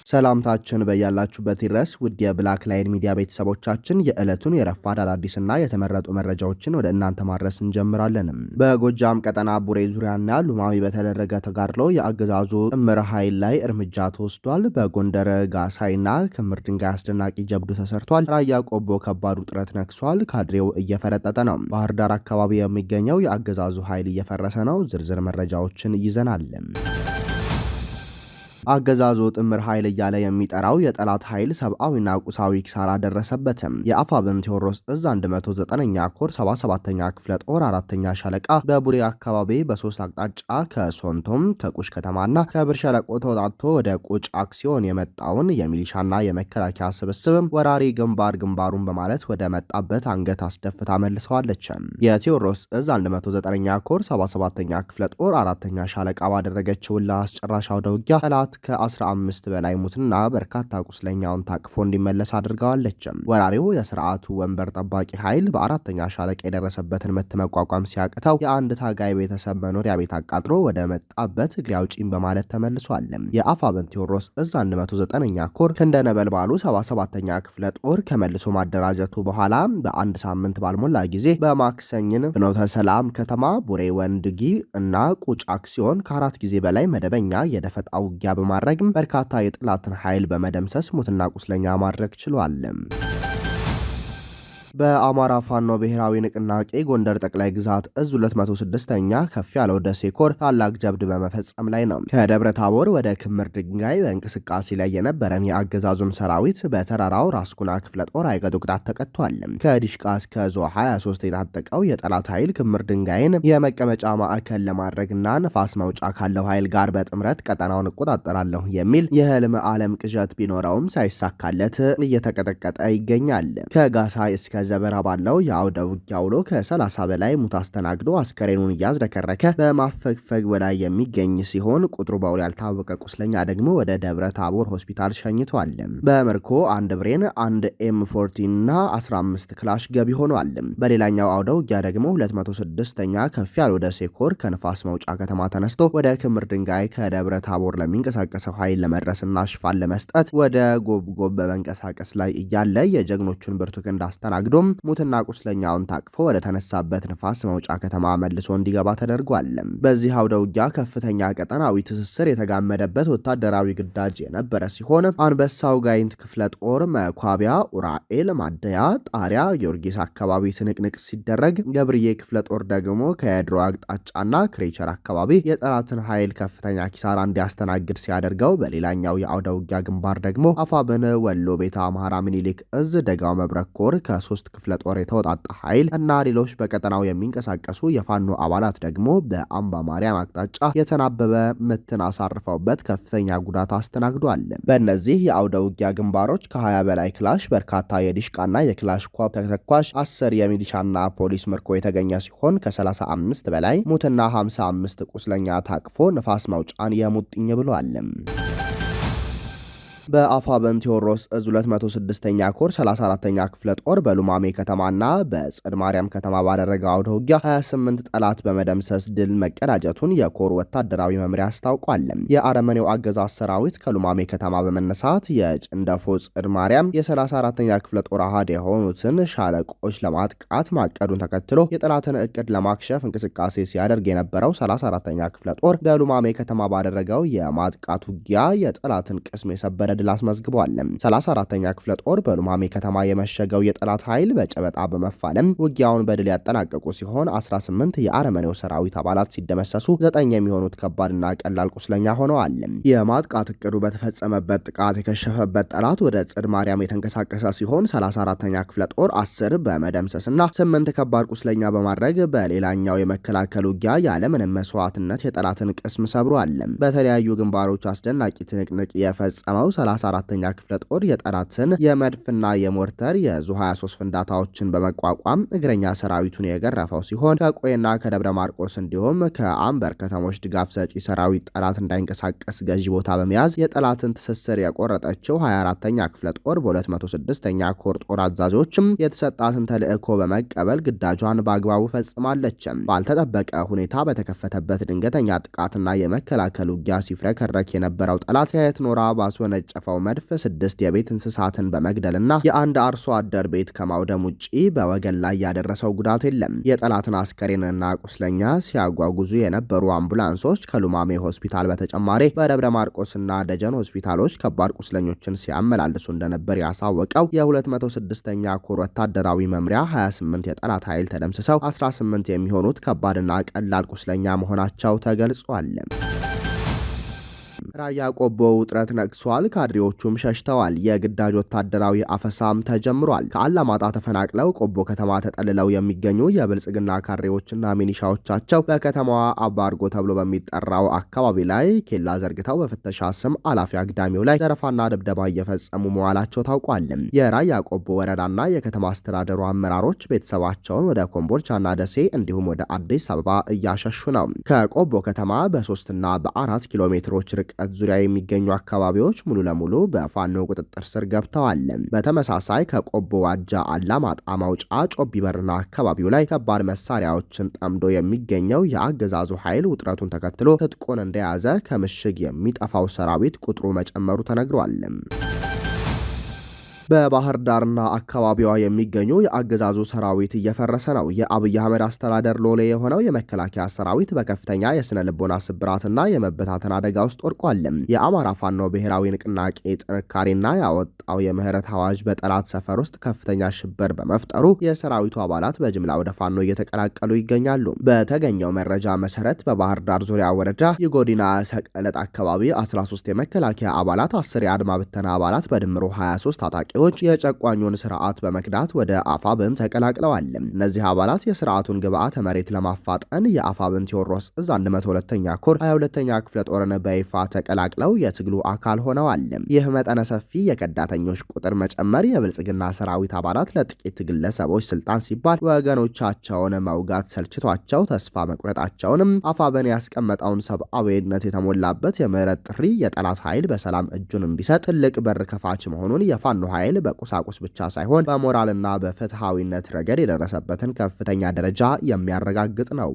ሰላምታችን በያላችሁበት ይድረስ ውድ የብላክ ላይን ሚዲያ ቤተሰቦቻችን የዕለቱን የረፋድ አዳዲስና የተመረጡ መረጃዎችን ወደ እናንተ ማድረስ እንጀምራለን። በጎጃም ቀጠና ቡሬ ዙሪያና ሉማሜ በተደረገ ተጋድሎ የአገዛዙ ጥምር ኃይል ላይ እርምጃ ተወስዷል። በጎንደር ጋሳይና ክምር ድንጋይ አስደናቂ ጀብዱ ተሰርቷል። ራያ ቆቦ ከባድ ውጥረት ነክሷል። ካድሬው እየፈረጠጠ ነው። ባህር ዳር አካባቢ የሚገኘው የአገዛዙ ኃይል እየፈረሰ ነው። ዝርዝር መረጃዎችን ይዘናል። አገዛዙ ጥምር ኃይል እያለ የሚጠራው የጠላት ኃይል ሰብአዊና ቁሳዊ ኪሳራ ደረሰበትም። የአፋብን ቴዎድሮስ እዝ 109ኛ ኮር 77ኛ ክፍለ ጦር 4ኛ ሻለቃ በቡሬ አካባቢ በሶስት አቅጣጫ ከሶንቶም ከቁሽ ከተማና ከብር ሸለቆ ተወጣጥቶ ወደ ቁጭ አክሲዮን የመጣውን የሚሊሻና የመከላከያ ስብስብ ወራሪ ግንባሩን በማለት ወደ መጣበት አንገት አስደፍታ መልሰዋለች። የቴዎድሮስ እዝ 109ኛ ኮር 77ኛ ክፍለ ጦር 4ኛ ሻለቃ ባደረገችው ለአስጨራሽ አውደ ውጊያ ጠላት ከ15 በላይ ሙትና በርካታ ቁስለኛውን ታቅፎ እንዲመለስ አድርገዋለች። ወራሪው የስርዓቱ ወንበር ጠባቂ ኃይል በአራተኛ ሻለቃ የደረሰበትን ምት መቋቋም ሲያቅተው የአንድ ታጋይ ቤተሰብ መኖሪያ ቤት አቃጥሎ ወደ መጣበት እግሬ አውጪኝ በማለት ተመልሷል። የአፋብን ቴዎድሮስ እዝ 109ኛ ኮር ክንደ ነበልባሉ 77ኛ ክፍለ ጦር ከመልሶ ማደራጀቱ በኋላ በአንድ ሳምንት ባልሞላ ጊዜ በማክሰኝን ፍኖተ ሰላም ከተማ ቡሬ ወንድጊ እና ቁጭ አክሲዮን ከ4 ጊዜ በላይ መደበኛ የደፈጣ ውጊያ በማድረግም በርካታ የጠላትን ኃይል በመደምሰስ ሙትና ቁስለኛ ማድረግ ችሏል። በአማራ ፋኖ ብሔራዊ ንቅናቄ ጎንደር ጠቅላይ ግዛት እዝ 206ኛ ከፍ ያለው ደሴ ኮር ታላቅ ጀብድ በመፈጸም ላይ ነው። ከደብረ ታቦር ወደ ክምር ድንጋይ በእንቅስቃሴ ላይ የነበረን የአገዛዙን ሰራዊት በተራራው ራስኩና ክፍለ ጦር አይቀጡ ቅጣት ተቀጥቷል። ከዲሽቃ እስከ ዞ 23 የታጠቀው የጠላት ኃይል ክምር ድንጋይን የመቀመጫ ማዕከል ለማድረግና ነፋስ መውጫ ካለው ኃይል ጋር በጥምረት ቀጠናውን እቆጣጠራለሁ የሚል የህልም ዓለም ቅዠት ቢኖረውም ሳይሳካለት እየተቀጠቀጠ ይገኛል። ከጋሳይ እስከ ዘበራ ባለው የአውደ ውጊያ ውሎ ከ30 በላይ ሙት አስተናግዶ አስከሬኑን እያዝረከረከ በማፈግፈግ በላይ የሚገኝ ሲሆን ቁጥሩ በውል ያልታወቀ ቁስለኛ ደግሞ ወደ ደብረ ታቦር ሆስፒታል ሸኝቷል። በምርኮ አንድ ብሬን፣ አንድ ኤም14 እና 15 ክላሽ ገቢ ሆኗል። በሌላኛው አውደ ውጊያ ደግሞ 206ኛ ከፍ ያለው ደሴ ኮር ከንፋስ መውጫ ከተማ ተነስቶ ወደ ክምር ድንጋይ ከደብረ ታቦር ለሚንቀሳቀሰው ኃይል ለመድረስና ሽፋን ለመስጠት ወደ ጎብጎብ በመንቀሳቀስ ላይ እያለ የጀግኖቹን ብርቱ ክንድ አስተናግዶ ሙትና ቁስለኛውን ታቅፎ ወደ ተነሳበት ንፋስ መውጫ ከተማ መልሶ እንዲገባ ተደርጓል። በዚህ አውደ ውጊያ ከፍተኛ ቀጠናዊ ትስስር የተጋመደበት ወታደራዊ ግዳጅ የነበረ ሲሆን አንበሳው ጋይንት ክፍለ ጦር መኳቢያ፣ ኡራኤል፣ ማደያ፣ ጣሪያ ጊዮርጊስ አካባቢ ትንቅንቅ ሲደረግ፣ ገብርዬ ክፍለ ጦር ደግሞ ከድሮ አቅጣጫና ክሬቸር አካባቢ የጠላትን ኃይል ከፍተኛ ኪሳራ እንዲያስተናግድ ሲያደርገው፣ በሌላኛው የአውደ ውጊያ ግንባር ደግሞ አፋብን ወሎ ቤተ አማራ ምኒልክ እዝ ደጋው መብረቅ ኮር ከ3 ክፍለ ጦር የተወጣጣ ኃይል እና ሌሎች በቀጠናው የሚንቀሳቀሱ የፋኖ አባላት ደግሞ በአምባ ማርያም አቅጣጫ የተናበበ ምትን አሳርፈውበት ከፍተኛ ጉዳት አስተናግዷል። በእነዚህ የአውደ ውጊያ ግንባሮች ከ20 በላይ ክላሽ፣ በርካታ የዲሽቃና የክላሽ ኳብ ተተኳሽ፣ 10 የሚሊሻና ፖሊስ ምርኮ የተገኘ ሲሆን ከ35 በላይ ሙትና 55 ቁስለኛ ታቅፎ ንፋስ መውጫን የሙጥኝ ብሏል። በአፋብን ቴዎድሮስ እዝ 206ኛ ኮር 34ኛ ክፍለ ጦር በሉማሜ ከተማና በጽድ ማርያም ከተማ ባደረገው አውደ ውጊያ 28 ጠላት በመደምሰስ ድል መቀዳጀቱን የኮር ወታደራዊ መምሪያ አስታውቋል። የአረመኔው አገዛዝ ሰራዊት ከሉማሜ ከተማ በመነሳት የጭንደፎ ጽድ ማርያም የ34ኛ ክፍለ ጦር አሃድ የሆኑትን ሻለቆች ለማጥቃት ማቀዱን ተከትሎ የጠላትን እቅድ ለማክሸፍ እንቅስቃሴ ሲያደርግ የነበረው 34ኛ ክፍለ ጦር በሉማሜ ከተማ ባደረገው የማጥቃት ውጊያ የጠላትን ቅስም የሰበረ ድል አስመዝግቧል። 34ኛ ክፍለ ጦር በሉማሜ ከተማ የመሸገው የጠላት ኃይል በጨበጣ በመፋለም ውጊያውን በድል ያጠናቀቁ ሲሆን 18 የአረመኔው ሰራዊት አባላት ሲደመሰሱ 9 የሚሆኑት ከባድና ቀላል ቁስለኛ ሆነዋል። የማጥቃት እቅዱ በተፈጸመበት ጥቃት የከሸፈበት ጠላት ወደ ጽድ ማርያም የተንቀሳቀሰ ሲሆን 34ኛ ክፍለ ጦር 10 በመደምሰስና 8 ከባድ ቁስለኛ በማድረግ በሌላኛው የመከላከል ውጊያ ያለምንም መስዋዕትነት የጠላትን ቅስም ሰብሯል። በተለያዩ ግንባሮች አስደናቂ ትንቅንቅ የፈጸመው 34ኛ ክፍለ ጦር የጠላትን የመድፍና የሞርተር የዙ 23 ፍንዳታዎችን በመቋቋም እግረኛ ሰራዊቱን የገረፈው ሲሆን ከቆይና ከደብረ ማርቆስ እንዲሁም ከአምበር ከተሞች ድጋፍ ሰጪ ሰራዊት ጠላት እንዳይንቀሳቀስ ገዢ ቦታ በመያዝ የጠላትን ትስስር የቆረጠችው 24ኛ ክፍለ ጦር በ206ኛ ኮር ጦር አዛዦችም የተሰጣትን ተልዕኮ በመቀበል ግዳጇን በአግባቡ ፈጽማለች። ባልተጠበቀ ሁኔታ በተከፈተበት ድንገተኛ ጥቃትና የመከላከል ውጊያ ሲፍረከረክ የነበረው ጠላት ከየት ኖራ ባስወነጨ በተወነጨፈው መድፍ 6 የቤት እንስሳትን በመግደልና የአንድ አርሶ አደር ቤት ከማውደም ውጪ በወገን ላይ ያደረሰው ጉዳት የለም። የጠላትን አስከሬንና ቁስለኛ ሲያጓጉዙ የነበሩ አምቡላንሶች ከሉማሜ ሆስፒታል በተጨማሪ በደብረ ማርቆስና ደጀን ሆስፒታሎች ከባድ ቁስለኞችን ሲያመላልሱ እንደነበር ያሳወቀው የ206ኛ ኮር ወታደራዊ መምሪያ 28 የጠላት ኃይል ተደምስሰው 18 የሚሆኑት ከባድና ቀላል ቁስለኛ መሆናቸው ተገልጿል። ራያ ቆቦ ውጥረት ነግሷል። ካድሬዎቹም ሸሽተዋል። የግዳጅ ወታደራዊ አፈሳም ተጀምሯል። ከአላማጣ ተፈናቅለው ቆቦ ከተማ ተጠልለው የሚገኙ የብልጽግና ካድሬዎችና ሚኒሻዎቻቸው በከተማዋ አባርጎ ተብሎ በሚጠራው አካባቢ ላይ ኬላ ዘርግተው በፍተሻ ስም አላፊ አግዳሚው ላይ ዘረፋና ድብደባ እየፈጸሙ መዋላቸው ታውቋል። የራያ ቆቦ ወረዳና የከተማ አስተዳደሩ አመራሮች ቤተሰባቸውን ወደ ኮምቦልቻና ደሴ እንዲሁም ወደ አዲስ አበባ እያሸሹ ነው። ከቆቦ ከተማ በ3 እና በ4 ኪሎ ሜትሮች ርቀት ዙሪያ የሚገኙ አካባቢዎች ሙሉ ለሙሉ በፋኖ ቁጥጥር ስር ገብተዋል። በተመሳሳይ ከቆቦ ዋጃ አላማጣ ማውጫ ጮቢ በርና አካባቢው ላይ ከባድ መሳሪያዎችን ጠምዶ የሚገኘው የአገዛዙ ኃይል ውጥረቱን ተከትሎ ትጥቁን እንደያዘ ከምሽግ የሚጠፋው ሰራዊት ቁጥሩ መጨመሩ ተነግሯል። በባህር ዳርና አካባቢዋ የሚገኙ የአገዛዙ ሰራዊት እየፈረሰ ነው። የአብይ አህመድ አስተዳደር ሎሌ የሆነው የመከላከያ ሰራዊት በከፍተኛ የስነ ልቦና ስብራትና የመበታተን አደጋ ውስጥ ወድቋል። የአማራ ፋኖ ብሔራዊ ንቅናቄ ጥንካሬና ያወጣው የምህረት አዋጅ በጠላት ሰፈር ውስጥ ከፍተኛ ሽብር በመፍጠሩ የሰራዊቱ አባላት በጅምላ ወደ ፋኖ እየተቀላቀሉ ይገኛሉ። በተገኘው መረጃ መሰረት በባህር ዳር ዙሪያ ወረዳ የጎዲና ሰቀለጥ አካባቢ 13 የመከላከያ አባላት፣ 10 የአድማ ብተና አባላት በድምሩ 23 ታጣቂ የጨቋኙን ስርዓት በመክዳት ወደ አፋብን ተቀላቅለዋል። እነዚህ አባላት የስርዓቱን ግብዓተ መሬት ለማፋጠን የአፋብን ቴዎድሮስ እዝ 102ኛ ኮር 22ኛ ክፍለ ጦርን በይፋ ተቀላቅለው የትግሉ አካል ሆነዋል። ይህ መጠነ ሰፊ የከዳተኞች ቁጥር መጨመር የብልጽግና ሰራዊት አባላት ለጥቂት ግለሰቦች ስልጣን ሲባል ወገኖቻቸውን መውጋት ሰልችቷቸው ተስፋ መቁረጣቸውንም አፋብን ያስቀመጠውን ሰብአዊነት የተሞላበት የምህረት ጥሪ የጠላት ኃይል በሰላም እጁን እንዲሰጥ ትልቅ በር ከፋች መሆኑን የፋኖ ኃይል በቁሳቁስ ብቻ ሳይሆን በሞራልና በፍትሃዊነት ረገድ የደረሰበትን ከፍተኛ ደረጃ የሚያረጋግጥ ነው።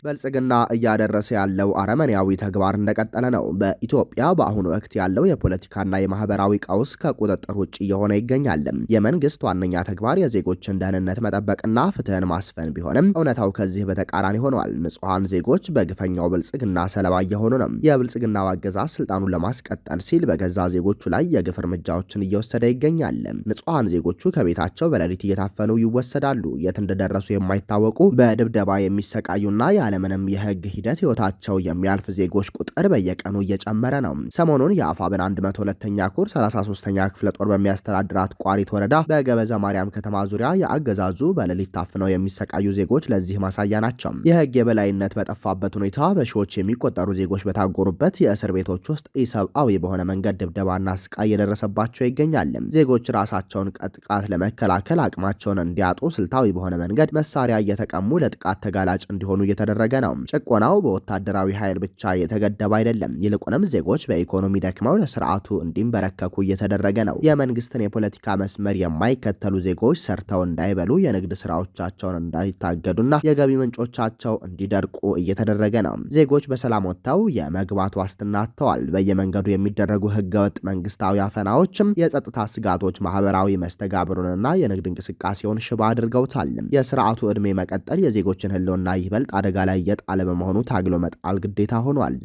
ብልጽግና እያደረሰ ያለው አረመኔያዊ ተግባር እንደቀጠለ ነው። በኢትዮጵያ በአሁኑ ወቅት ያለው የፖለቲካና የማህበራዊ ቀውስ ከቁጥጥር ውጭ እየሆነ ይገኛል። የመንግስት ዋነኛ ተግባር የዜጎችን ደህንነት መጠበቅና ፍትህን ማስፈን ቢሆንም እውነታው ከዚህ በተቃራኒ ሆኗል። ንጹሐን ዜጎች በግፈኛው ብልጽግና ሰለባ እየሆኑ ነው። የብልጽግናው አገዛዝ ስልጣኑን ለማስቀጠል ሲል በገዛ ዜጎቹ ላይ የግፍ እርምጃዎችን እየወሰደ ይገኛል። ንጹሐን ዜጎቹ ከቤታቸው በሌሊት እየታፈኑ ይወሰዳሉ። የት እንደደረሱ የማይታወቁ በድብደባ የሚሰቃዩና ያለምንም የህግ ሂደት ህይወታቸው የሚያልፍ ዜጎች ቁጥር በየቀኑ እየጨመረ ነው። ሰሞኑን የአፋብን 102ኛ ኮር 33ኛ ክፍለ ጦር በሚያስተዳድራት ቋሪት ወረዳ በገበዘ ማርያም ከተማ ዙሪያ የአገዛዙ በሌሊት ታፍነው የሚሰቃዩ ዜጎች ለዚህ ማሳያ ናቸው። የህግ የበላይነት በጠፋበት ሁኔታ በሺዎች የሚቆጠሩ ዜጎች በታጎሩበት የእስር ቤቶች ውስጥ ኢሰብአዊ በሆነ መንገድ ድብደባና ስቃይ እየደረሰባቸው ይገኛል። ዜጎች ራሳቸውን ከጥቃት ለመከላከል አቅማቸውን እንዲያጡ ስልታዊ በሆነ መንገድ መሳሪያ እየተቀሙ ለጥቃት ተጋላጭ እንዲሆኑ እየተደረገ ነው። ጭቆናው በወታደራዊ ኃይል ብቻ የተገደበ አይደለም። ይልቁንም ዜጎች በኢኮኖሚ ደክመው ለስርዓቱ እንዲንበረከኩ እየተደረገ ነው። የመንግስትን የፖለቲካ መስመር የማይከተሉ ዜጎች ሰርተው እንዳይበሉ፣ የንግድ ስራዎቻቸውን እንዳይታገዱና የገቢ ምንጮቻቸው እንዲደርቁ እየተደረገ ነው። ዜጎች በሰላም ወጥተው የመግባት ዋስትና አጥተዋል። በየመንገዱ የሚደረጉ ህገወጥ መንግስታዊ አፈናዎችም የጸጥታ ስጋቶች ማህበራዊ መስተጋብሩንና የንግድ እንቅስቃሴውን ሽባ አድርገውታል። የስርዓቱ ዕድሜ መቀጠል የዜጎችን ህልውና ይበልጥ አደጋ ላይ የጣለ በመሆኑ ታግሎ መጣል ግዴታ ሆኗል።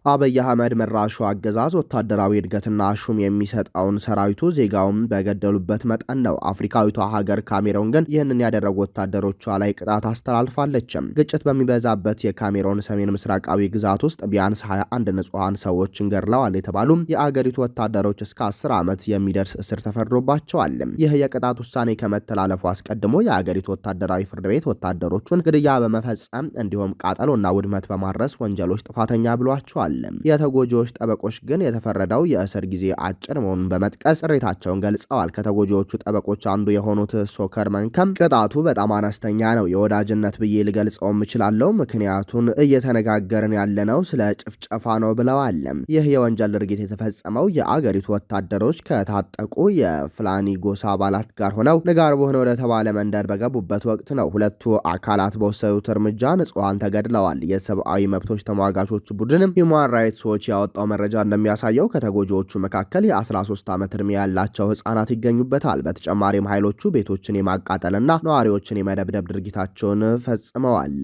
አብይ አህመድ መራሹ አገዛዝ ወታደራዊ እድገትና ሹም የሚሰጠውን ሰራዊቱ ዜጋውን በገደሉበት መጠን ነው። አፍሪካዊቷ ሀገር ካሜሮን ግን ይህንን ያደረጉ ወታደሮቿ ላይ ቅጣት አስተላልፋለች። ግጭት በሚበዛበት የካሜሮን ሰሜን ምስራቃዊ ግዛት ውስጥ ቢያንስ 21 ንጹሐን ሰዎችን ገድለዋል የተባሉ የአገሪቱ ወታደሮች እስከ 10 ዓመት የሚደርስ እስር ተፈርዶባቸዋል። ይህ የቅጣት ውሳኔ ከመተላለፉ አስቀድሞ የአገሪቱ ወታደራዊ ፍርድ ቤት ወታደሮቹን ግድያ በመፈጸም እንዲሁም ቃጠሎና ውድመት በማድረስ ወንጀሎች ጥፋተኛ ብሏቸዋል። የተጎጂዎች ጠበቆች ግን የተፈረደው የእስር ጊዜ አጭር መሆኑን በመጥቀስ ቅሬታቸውን ገልጸዋል። ከተጎጂዎቹ ጠበቆች አንዱ የሆኑት ሶከር መንከም ቅጣቱ በጣም አነስተኛ ነው፣ የወዳጅነት ብዬ ልገልጸውም እችላለሁ፣ ምክንያቱን እየተነጋገርን ያለነው ስለ ጭፍጨፋ ነው ብለዋል። ይህ የወንጀል ድርጊት የተፈጸመው የአገሪቱ ወታደሮች ከታጠቁ የፍላኒ ጎሳ አባላት ጋር ሆነው ንጋር በሆነ ወደ ተባለ መንደር በገቡበት ወቅት ነው። ሁለቱ አካላት በወሰዱት እርምጃ ንጹሐን ተገድለዋል። የሰብአዊ መብቶች ተሟጋቾች ቡድንም ሂውማን ራይትስ ዎች ያወጣው መረጃ እንደሚያሳየው ከተጎጂዎቹ መካከል የ13 ዓመት ዕድሜ ያላቸው ህጻናት ይገኙበታል። በተጨማሪም ኃይሎቹ ቤቶችን የማቃጠልና ነዋሪዎችን የመደብደብ ድርጊታቸውን ፈጽመዋል።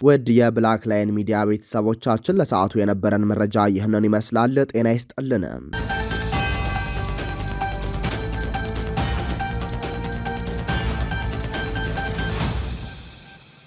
ውድ የብላክ ላይን ሚዲያ ቤተሰቦቻችን ለሰዓቱ የነበረን መረጃ ይህንን ይመስላል። ጤና ይስጥልን።